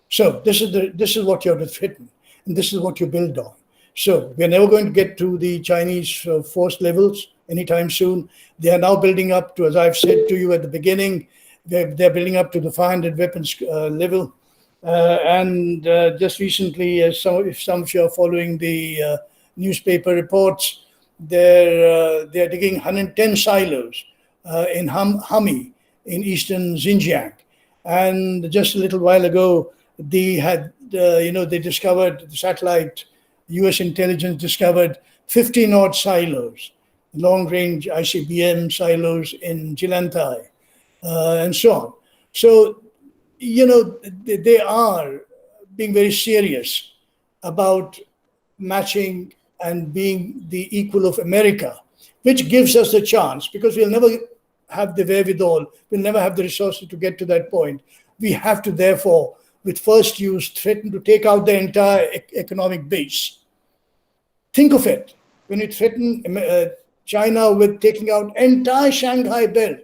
So this is what you have to threaten, and this is what you build on. So we're never going to get to the Chinese force levels anytime soon. They are now building up to, as I've said to you at the beginning, they're building up to the 500 weapons level. And just recently, if some of you are following the newspaper reports, they're digging 110 silos in Hami in eastern Xinjiang, and just a little while ago they discovered, the satellite U.S. intelligence discovered 15 odd silos, long range ICBM silos in Jilantai, and so on. So they are being very serious about matching and being the equal of America, which gives us the chance, because we'll never have the wherewithal, we'll never have the resources to get to that point. We have to, therefore, with first use, threaten to take out the entire economic base. Think of it. When you threaten China with taking out entire Shanghai belt,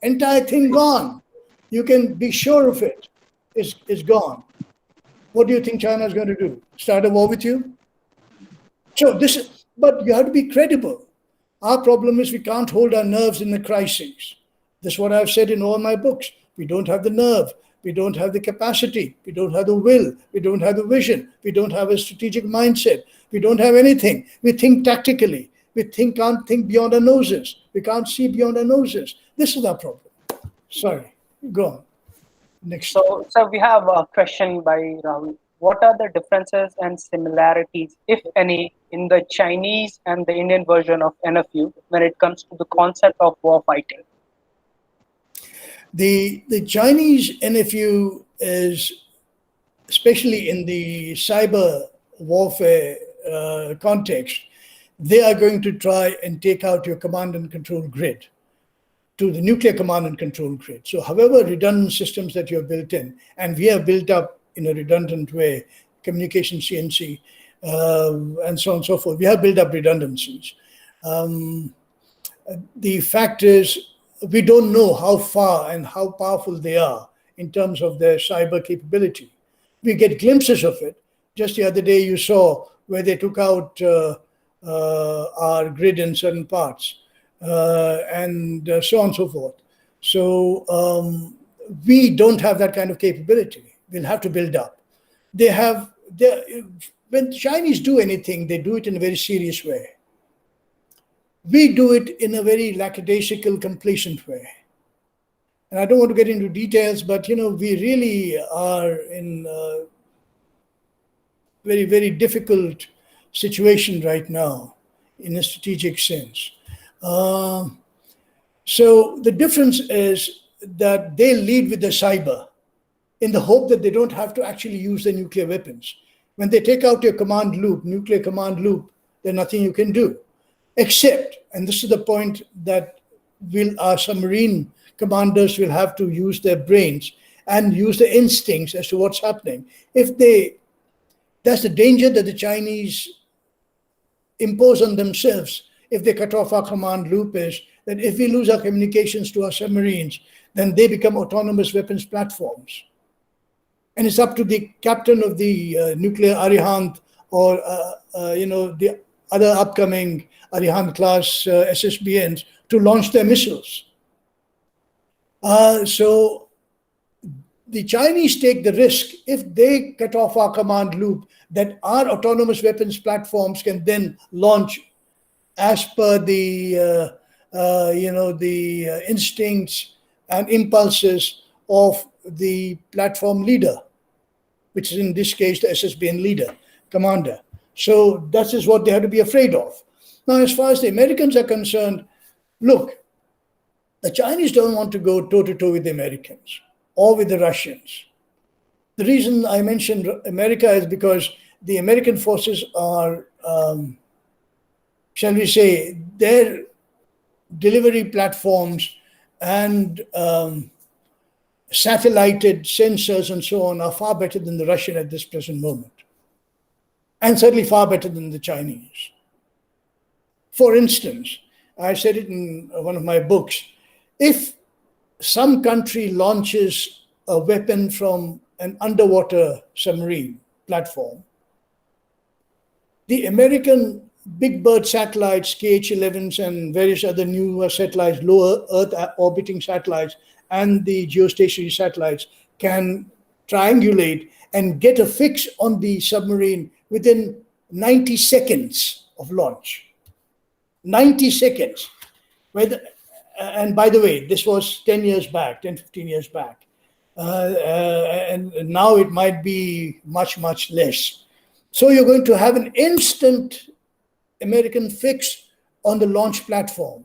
entire thing gone. You can be sure of it. It's gone. What do you think China is going to do? Start a war with you? So but you have to be credible. Our problem is we can't hold our nerves in the crises. That's what I've said in all my books. We don't have the nerve. We don't have the capacity. We don't have the will. We don't have the vision. We don't have a strategic mindset. We don't have anything. We think tactically. We can't think beyond our noses. We can't see beyond our noses. This is our problem. Sorry. Go on. Next. So we have a question by Rahul. What are the differences and similarities, if any, in the Chinese and the Indian version of NFU when it comes to the concept of war fighting? The Chinese NFU is, especially in the cyber warfare context, they are going to try and take out your command and control grid to the nuclear command and control grid. So however redundant systems that you have built in, and we have built up in a redundant way, communication CNC, and so on and so forth, we have built up redundancies. The fact is, we don't know how far and how powerful they are in terms of their cyber capability. We get glimpses of it. Just the other day you saw where they took out our grid in certain parts, and so on and so forth. So we don't have that kind of capability. We'll have to build up. when the Chinese do anything, they do it in a very serious way. We do it in a very lackadaisical, complacent way. And I don't want to get into details, but we really are in a very, very difficult situation right now in a strategic sense. So the difference is that they lead with the cyber in the hope that they don't have to actually use the nuclear weapons. When they take out your command loop, nuclear command loop, there's nothing you can do. Except, and this is the point that our submarine commanders will have to use their brains and use the instincts as to what's happening. That's the danger that the Chinese impose on themselves if they cut off our command loop, is that if we lose our communications to our submarines, then they become autonomous weapons platforms. And it's up to the captain of the nuclear Arihant or the other upcoming Arihant class SSBNs to launch their missiles. So the Chinese take the risk if they cut off our command loop that our autonomous weapons platforms can then launch as per the instincts and impulses of the platform leader, which is in this case the SSBN leader, commander. So that is what they have to be afraid of. Now, as far as the Americans are concerned, look, the Chinese don't want to go toe-to-toe with the Americans or with the Russians. The reason I mentioned America is because the American forces are, shall we say, their delivery platforms and satellited sensors and so on are far better than the Russian at this present moment. And certainly far better than the Chinese. For instance, I said it in one of my books, if some country launches a weapon from an underwater submarine platform, the American Big Bird satellites, KH-11s and various other newer satellites, low Earth orbiting satellites, and the geostationary satellites can triangulate and get a fix on the submarine within 90 seconds of launch. 90 seconds. And by the way, this was 10 years back, 10, 15 years back. And now it might be much, much less. So you're going to have an instant American fix on the launch platform.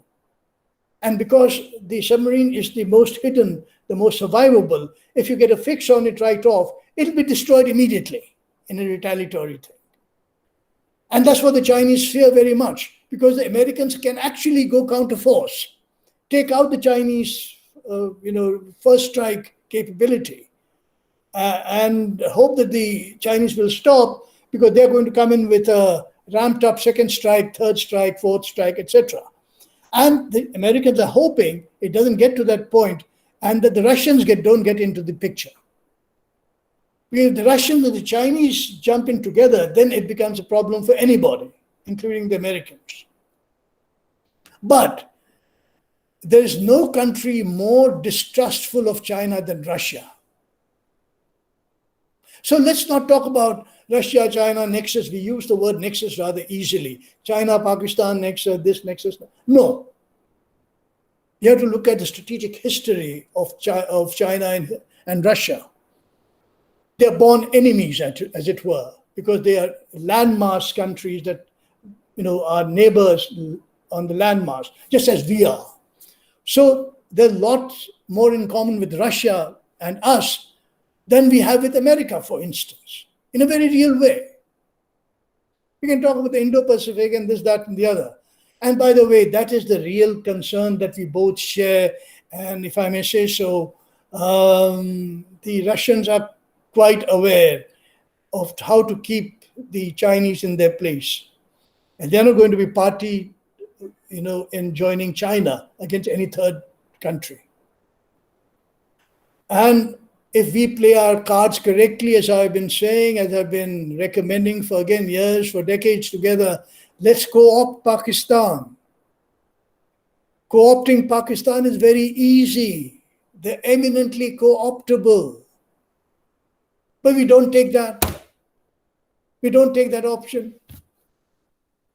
And because the submarine is the most hidden, the most survivable, if you get a fix on it right off, it'll be destroyed immediately in a retaliatory thing. And that's what the Chinese fear very much, because the Americans can actually go counterforce, take out the Chinese, first strike capability, and hope that the Chinese will stop, because they're going to come in with a ramped up second strike, third strike, fourth strike, etc. And the Americans are hoping it doesn't get to that point and that the Russians don't get into the picture. If the Russians and the Chinese jump in together, then it becomes a problem for anybody, including the Americans. But there is no country more distrustful of China than Russia. So let's not talk about Russia-China nexus. We use the word nexus rather easily. China-Pakistan nexus, this nexus. No. You have to look at the strategic history of China and Russia. They are born enemies, as it were, because they are landmass countries that are neighbors on the landmass, just as we are. So there's lots more in common with Russia and us than we have with America, for instance, in a very real way. We can talk about the Indo-Pacific and this, that, and the other. And by the way, that is the real concern that we both share. And if I may say so, the Russians are quite aware of how to keep the Chinese in their place. And they're not going to be party, in joining China against any third country. And if we play our cards correctly, as I've been saying, as I've been recommending for, again, years, for decades together, let's co-opt Pakistan. Co-opting Pakistan is very easy. They're eminently co-optable. But we don't take that. We don't take that option.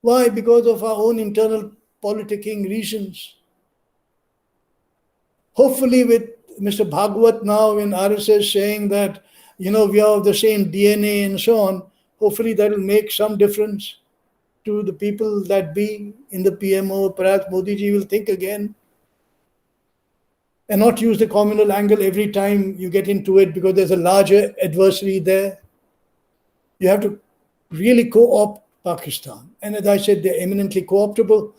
Why? Because of our own internal politicking reasons. Hopefully, with Mr. Bhagwat now in RSS saying that, we are of the same DNA and so on, hopefully that will make some difference to the people that be in the PMO. Perhaps Modi ji will think again and not use the communal angle every time you get into it because there's a larger adversary there. You have to really co-opt Pakistan. And as I said, they're eminently co-optable,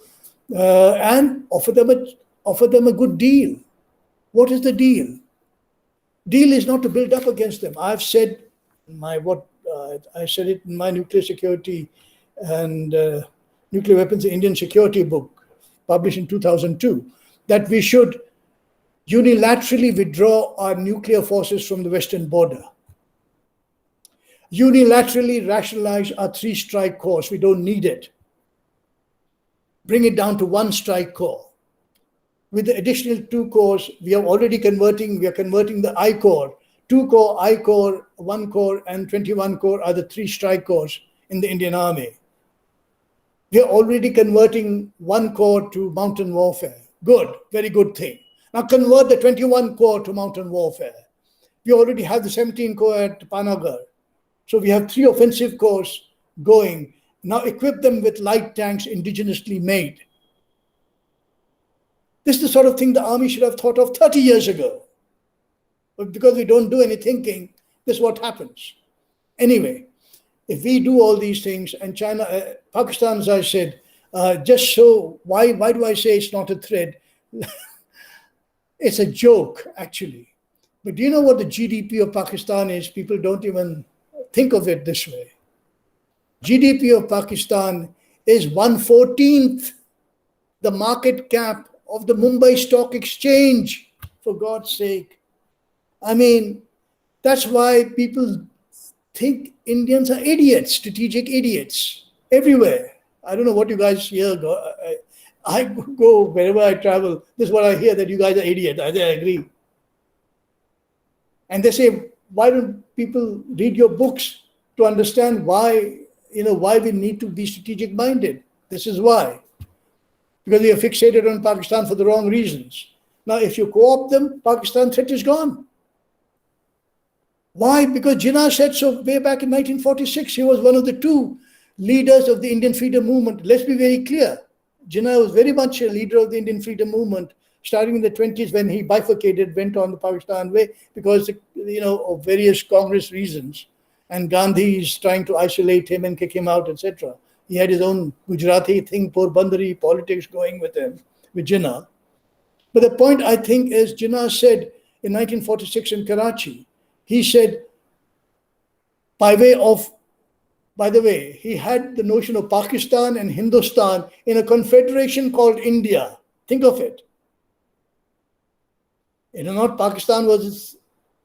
and offer them a good deal. What is the deal? Deal is not to build up against them. I've said I said it in my nuclear security and nuclear weapons Indian security book, published in 2002, that we should unilaterally withdraw our nuclear forces from the western border. Unilaterally rationalize our 3 strike corps. We don't need it. Bring it down to 1 strike corps. With the additional 2 corps, we are converting the I corps. 2 corps, I corps, 1 corps, and 21 corps are the 3 strike corps in the Indian Army. We are already converting 1 corps to mountain warfare. Good, very good thing. Now convert the 21 corps to mountain warfare. We already have the 17 corps at Panagar. So we have 3 offensive corps going. Now equip them with light tanks indigenously made. This is the sort of thing the army should have thought of 30 years ago. But because we don't do any thinking, this is what happens. Anyway, if we do all these things, and Pakistan, as I said, just so, why do I say it's not a threat? It's a joke, actually. But do you know what the GDP of Pakistan is? People don't even think of it this way. GDP of Pakistan is 1/14th the market cap of the Mumbai Stock Exchange, for God's sake. I mean, that's why people think Indians are idiots, strategic idiots, everywhere. I don't know what you guys hear. I go wherever I travel. This is what I hear, that you guys are idiots. I agree. And they say, why don't people read your books to understand why we need to be strategic minded? This is why. Because we are fixated on Pakistan for the wrong reasons. Now, if you co-opt them, Pakistan threat is gone. Why? Because Jinnah said so way back in 1946. He was one of the 2 leaders of the Indian freedom movement. Let's be very clear. Jinnah was very much a leader of the Indian freedom movement, starting in the 20s when he bifurcated, went on the Pakistan way because, of various Congress reasons. And Gandhi is trying to isolate him and kick him out, etc. He had his own Gujarati thing, Porbandari politics going with him, with Jinnah. But the point, I think, is Jinnah said in 1946 in Karachi, he said, by the way, he had the notion of Pakistan and Hindustan in a confederation called India. Think of it. Not Pakistan was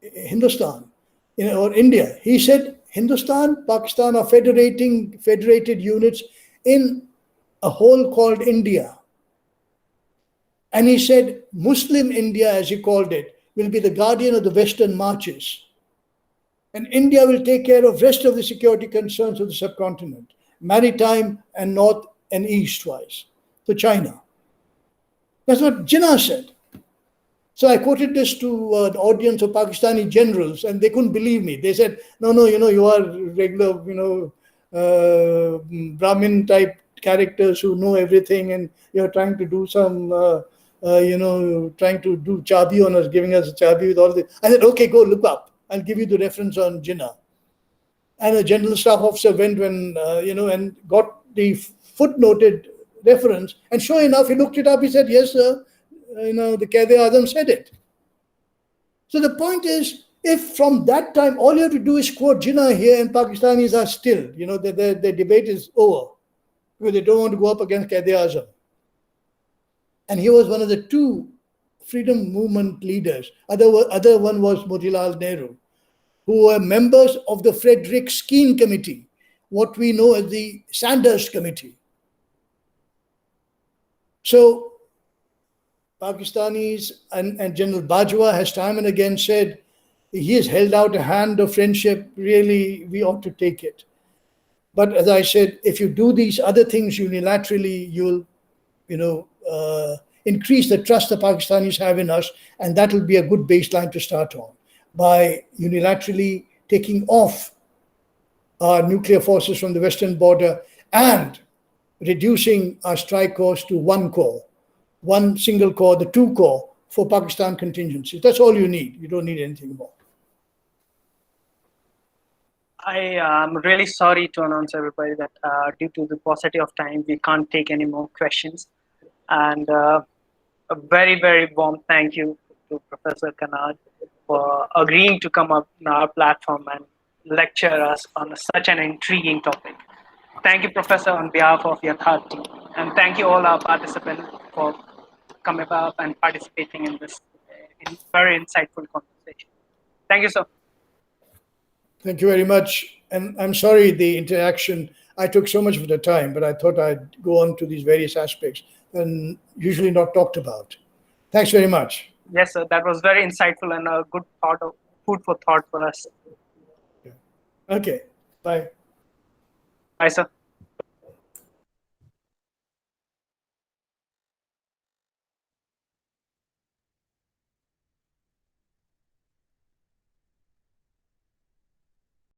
Hindustan, or India. He said Hindustan, Pakistan are federated units in a whole called India. And he said Muslim India, as he called it, will be the guardian of the Western marches. And India will take care of rest of the security concerns of the subcontinent, maritime and north and east-wise. So China. That's what Jinnah said. So I quoted this to an audience of Pakistani generals, and they couldn't believe me. They said, no, you are regular, Brahmin-type characters who know everything, and you're trying to do some, trying to do chabi on us, giving us a chabi with all this. I said, okay, go look up. I'll give you the reference on Jinnah. And a general staff officer went and got the footnoted reference. And sure enough, he looked it up. He said, yes, sir. The Quaid-e-Azam said it. So the point is, if from that time, all you have to do is quote Jinnah here, and Pakistanis are still, the debate is over. Because they don't want to go up against Quaid-e-Azam. And he was one of the 2 freedom movement leaders. Other one was Motilal Nehru, who were members of the Frederick Skene Committee, what we know as the Sanders Committee. So Pakistanis and General Bajwa has time and again said he has held out a hand of friendship. Really, we ought to take it. But as I said, if you do these other things unilaterally, you'll, increase the trust the Pakistanis have in us, and that will be a good baseline to start on. By unilaterally taking off our nuclear forces from the western border and reducing our strike corps to one single corps, the 2 corps for Pakistan contingencies. That's all you need. You don't need anything more. I am really sorry to announce everybody that due to the paucity of time, we can't take any more questions. And a very, very warm thank you to Professor Karnad for agreeing to come up on our platform and lecture us on such an intriguing topic. Thank you, Professor, on behalf of Yatharth team. And thank you all our participants for coming up and participating in this very insightful conversation. Thank you, sir. Thank you very much. And I'm sorry the interaction, I took so much of the time, but I thought I'd go on to these various aspects and usually not talked about. Thanks very much. Yes, sir. That was very insightful and a good food for thought for us. Okay. Bye. Bye, sir.